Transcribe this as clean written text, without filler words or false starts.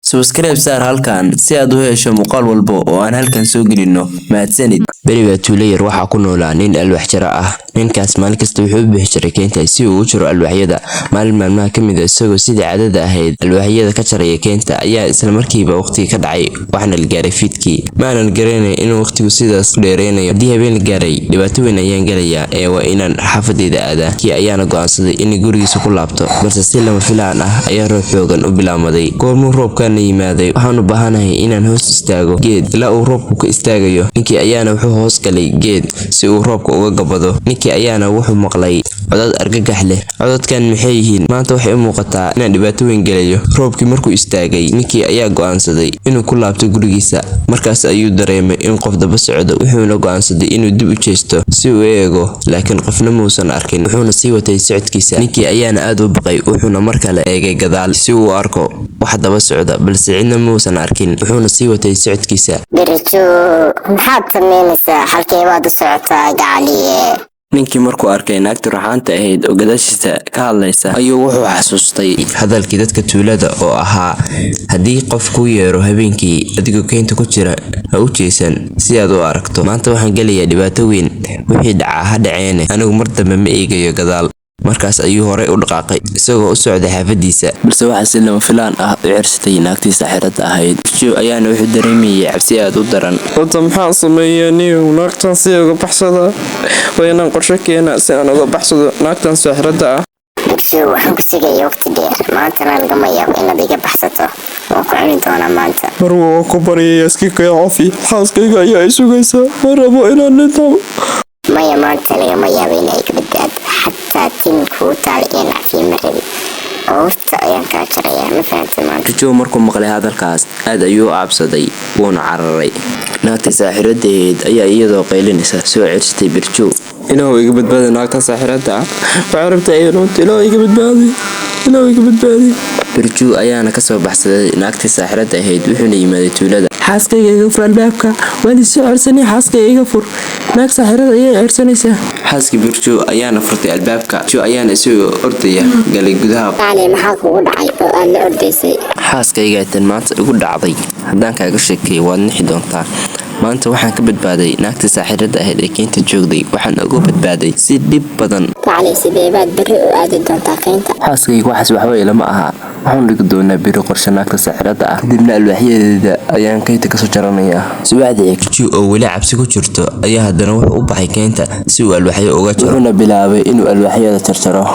Subscribe saar halkan si aad u hesho muuqaal walba oo aan halkan soo gelino. Mahadsanid. beriga tuulayar waxaa ku noolaa nin alwaax jara ah. ninkaas maalin kasta wuxuu u bixi jiray keenta si uu u jiro alwaaxyada. maalin maalmaha ka mid ah isagoo sidii caadada ahayd alwaaxyada ka jaraya keenta ayaa isla markiiba waqtiga ka dhacay waxna la gaaray fiidkii. maanan garanay inuu waqtigu sidaas u dheereynayo. haddii habeen la gaaray dhibaato weyn ayaan galayaa ee waa inaan xaafadeeda aadaa. kii ayaana go'aansaday inay gurigiisa ku laabto balse si lama filaan ah ayaa roob xoogan u bilaamaday. goormuu roobkana yimaaday waxaan u baahanahay inaan hoos istaago geed ilaa uu roobku ka istaagayo. ninkii ayaana wuxuu hoos galay geed si uu roobka uga gabado. ninkii ayaana wuxuu maqlay codad argagax leh. codadkan maxay yihiin? maanta waxay u muuqataa inaan dhibaato weyn galayo. roobkii markuu istaagay ninkii ayaa go'aansaday inuu ku laabto gurigiisa. markaas ayuu dareemay in qof daba socdo wuxuuna go'aansaday inuu dib u jeesto si uu u eego laakiin qofna muusan arkin wuxuuna sii watay socodkiisa. ninkii ayaana aad u baqay wuxuuna mar kale eegay gadaal si uu u arko wax daba socda balse cidna muusan arkin wuxuuna sii watay socodkiisa. Berijo maxaad sameynaysaa? halkee baad u socotaa gacaliye? Ninkii markuu arkay naagta ruuxaanta ahayd oo gadaashiisa ka hadlaysa ayuu wuxuu xasuustay hadalkii dadka tuulada oo ahaa haddii qof kuu yeero habeenkii adigoo keynta ku jira ha u jeesan si aad u aragto. maanta waxaan gelayaa dhibaato weyn. wixii dhacaa ha dhaceene anigu mar dambe ma eegayo gadaal. markaas ayuu horey u dhaqaaqay isagoo u socday xaafadiisa. balse waxaa si lama filaan ah u cirsatay naagtii saaxirada ahayd. Joe ayaana wuxuu dareemayay cabsi aad u daran. wada maxaan sameeyaa niyow? naagtan si uga baxsada waa inaan qorshe keenaa si aan uga baxsado naagtan saaxirada ah. Berijo waxaan ku sugaya waqti dheer, maantana lagama yaabo inaad iga baxsato. waan ku cuni doonaa maanta. marwa waan ku baryayaa iska kaya cafi, xaaskayga ayaa i sugaysa, ma rabo inaan dhinto. maya maanta lagama yaabo inaa iga badbaado, xataa tin kuu taal in cafiye ma rabi. oorta ayaan kaa jarayaa, ma fahamtay maanta? Joe markuu maqlay hadalkaas aad ayuu u cabsaday wuuna cararay. naagtii saaxirada ahayd ayaa iyadoo qaylinaysa soo cirsatay Berijo. ilaahu iga badbaadi naagtan saaxirada ah. waxay rabtaa inay runta ilaahu iga badbaadi, ilaahu iga badbaadi. Berijo ayaana kasoo baxsaday naagtii saaxirada ahayd wuxuuna yimaaday tuulada. xaaskayga iga fur albaabka, waan isoo cersanay, xaaskayga iga fur, naag saaxirada ayay cersanaysaa. xaaskii Berijo ayaana furtay albaabka. Joe ayaana isagoo ordaya galay gudaha. Cali maxaa kugu dhacay oo aad la ordaysay? xaaskayga tan maanta igu dhacday haddaan kaaga sheekay waad nixi doontaa. maanta waxaan ka badbaaday naagtii saaxirada ahayd ee keynta joogday. waxaan uga badbaaday si dhib badan. Cali sidee baad berri u aadi doontaa keynta? xaaskayga waxaas waxba ilama aha. waxaan dhigi doonaa beri qorshe naagta saaxirada ah kadibna alwaaxyadeeda ayaan keynta kasoo jaranayaa. subaxdii Joe oo weli cabsi ku jirto ayaa haddana wuxuu u baxay keynta si uu alwaaxyo uga jaro. wuxuuna bilaabay inuu alwaaxyada jarjaro.